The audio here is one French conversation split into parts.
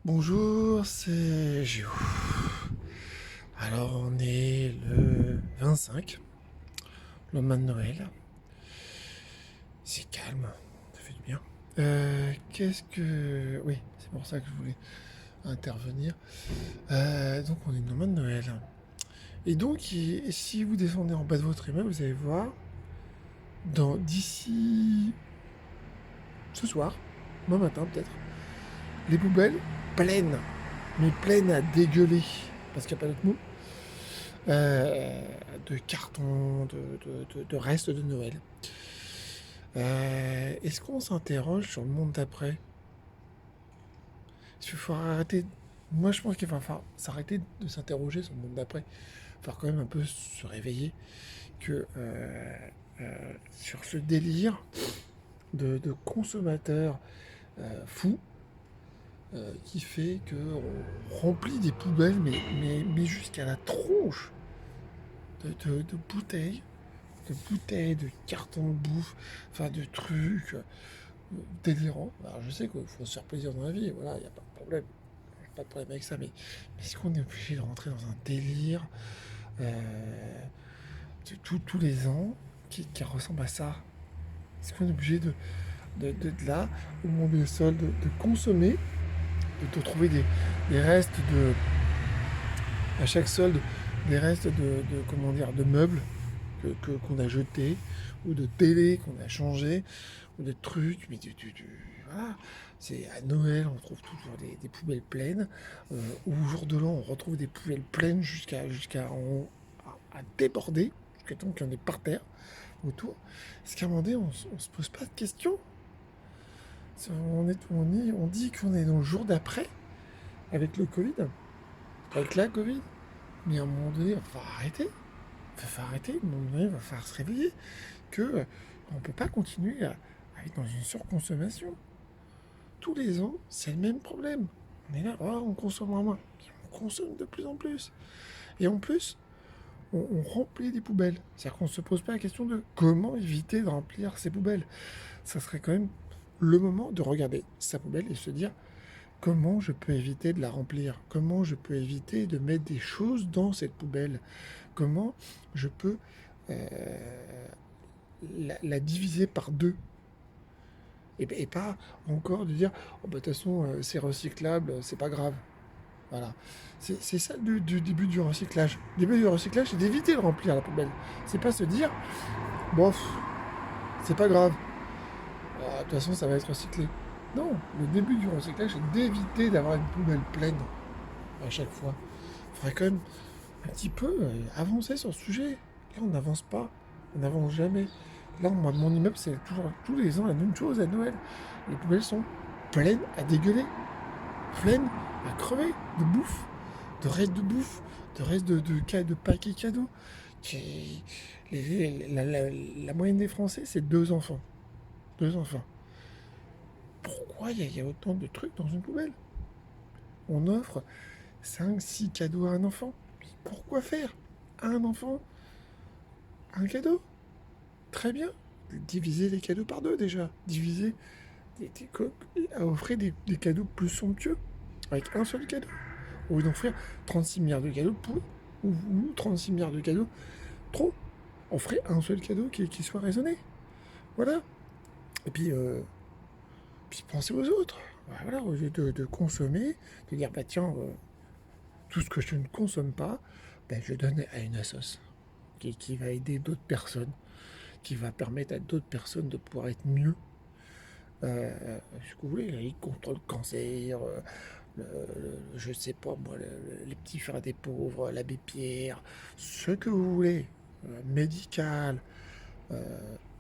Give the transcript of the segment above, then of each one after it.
Bonjour, c'est Géo. Alors, on est le 25, le lendemain de Noël. C'est calme, ça fait du bien. Qu'est-ce que... Oui, c'est pour ça que je voulais intervenir. Donc, on est le lendemain de Noël. Et donc, si vous descendez en bas de votre immeuble, vous allez voir, d'ici ce soir, demain matin peut-être, les poubelles pleines, mais pleines à dégueuler, parce qu'il n'y a pas d'autre mot, euh, de cartons, de restes de Noël. Est-ce qu'on s'interroge sur le monde d'après? Est-ce qu'il faut arrêter? Moi, je pense qu'il va falloir s'arrêter de s'interroger sur le monde d'après. Il va falloir quand même un peu se réveiller que sur ce délire de consommateurs fous qui fait qu'on remplit des poubelles, mais jusqu'à la tronche de bouteilles, de cartons de bouffe, enfin de trucs délirants. Alors je sais qu'il faut se faire plaisir dans la vie, voilà, il n'y a pas de problème. Pas de problème avec ça, mais est-ce qu'on est obligé de rentrer dans un délire tous les ans qui ressemble à ça? Est-ce qu'on est obligé de là, au moment des soldes, de consommer, de trouver des restes à chaque solde, des restes comment dire, de meubles qu'on a jetés, ou de télé qu'on a changé, ou de trucs, mais voilà. C'est à Noël, on trouve toujours des poubelles pleines. Au jour de l'an, on retrouve des poubelles pleines à déborder, jusqu'à temps qu'il y en ait par terre autour. Est-ce qu'à un moment donné, on se pose pas de questions? On dit qu'on est dans le jour d'après, avec le Covid, avec la Covid. Mais à un moment donné, il va falloir arrêter. Il va falloir arrêter, à un moment donné, il va falloir se réveiller. Que on ne peut pas continuer à être dans une surconsommation. Tous les ans, c'est le même problème. On est là, oh, on consomme moins. On consomme de plus en plus. Et en plus, on remplit des poubelles. C'est-à-dire qu'on ne se pose pas la question de comment éviter de remplir ces poubelles. Ça serait quand même le moment de regarder sa poubelle et se dire comment je peux éviter de la remplir, comment je peux éviter de mettre des choses dans cette poubelle, comment je peux euh, la diviser par deux. Et pas encore de dire, oh, bah, de toute façon, c'est recyclable, c'est pas grave. Voilà. C'est ça du début du recyclage. Le début du recyclage, c'est d'éviter de remplir la poubelle. C'est pas se dire, bof, c'est pas grave. Ah, de toute façon, ça va être recyclé. Non, le début du recyclage, c'est d'éviter d'avoir une poubelle pleine à chaque fois. Il faudrait quand même un petit peu avancer sur ce sujet. Là, on n'avance pas, on n'avance jamais. Là, mon immeuble, c'est toujours tous les ans la même chose à Noël. Les poubelles sont pleines à dégueuler, pleines à crever de bouffe, de restes de paquets cadeaux. Qui- la moyenne des Français, c'est deux enfants. Deux enfants. Pourquoi il y a autant de trucs dans une poubelle? On offre 5 6 cadeaux à un enfant. Mais pourquoi faire? À un enfant, un cadeau? Très bien. Diviser les cadeaux par deux déjà. Diviser, offrir des cadeaux plus somptueux avec un seul cadeau. Au lieu d'offrir 36 milliards de cadeaux pour, ou 36 milliards de cadeaux trop. On ferait un seul cadeau qui soit raisonné. Voilà. Et puis penser aux autres. Voilà, au lieu de consommer, de dire bah tiens, tout ce que je ne consomme pas, ben, je donne à une assoce qui va aider d'autres personnes, qui va permettre à d'autres personnes de pouvoir être mieux. Ce que vous voulez, la lutte contre le cancer, je sais pas moi, les petits frères des pauvres, l'abbé Pierre, ce que vous voulez, médical,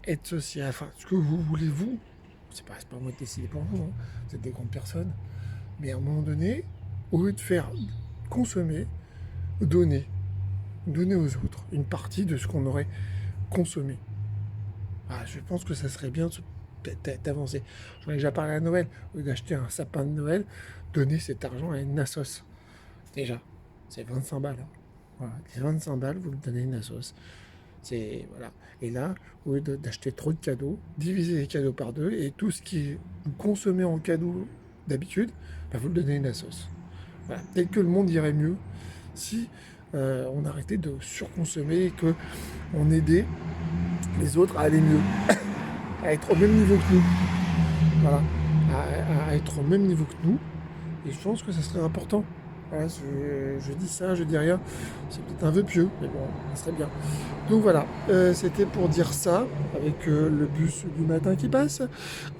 aide sociale, enfin ce que vous voulez vous. C'est pas moi de décider pour vous, hein. Vous êtes des grandes personnes. Mais à un moment donné, au lieu de faire consommer, donner. Donner aux autres une partie de ce qu'on aurait consommé. Ah, je pense que ça serait bien d'avancer. J'en ai déjà parlé à Noël. Au lieu d'acheter un sapin de Noël, donner cet argent à une assos. Déjà, c'est 25 balles, hein. Voilà, les 25 balles, vous le donnez à une assos. C'est voilà. Et là, au lieu d'acheter trop de cadeaux, divisez les cadeaux par deux et tout ce qui est vous consommez en cadeau d'habitude, bah, vous le donnez une sauce. Voilà. Peut-être que le monde irait mieux si on arrêtait de surconsommer et que on aidait les autres à aller mieux, à être au même niveau que nous. Voilà, à être au même niveau que nous. Et je pense que ça serait important. Voilà, je dis ça, je dis rien. C'est peut-être un vœu pieux, mais bon, ça serait bien. Donc voilà, c'était pour dire ça, avec le bus du matin qui passe.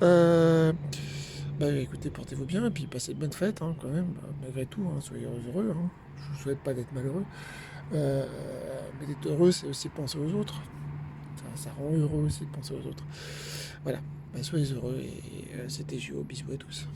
Euh, Bah écoutez, portez-vous bien, et puis passez de bonnes fêtes, hein, quand même, malgré tout, hein, soyez heureux. Hein. Je vous souhaite pas d'être malheureux. Euh, mais d'être heureux, c'est aussi penser aux autres. Ça rend heureux aussi de penser aux autres. Voilà, bah, soyez heureux, et c'était Gio, bisous à tous.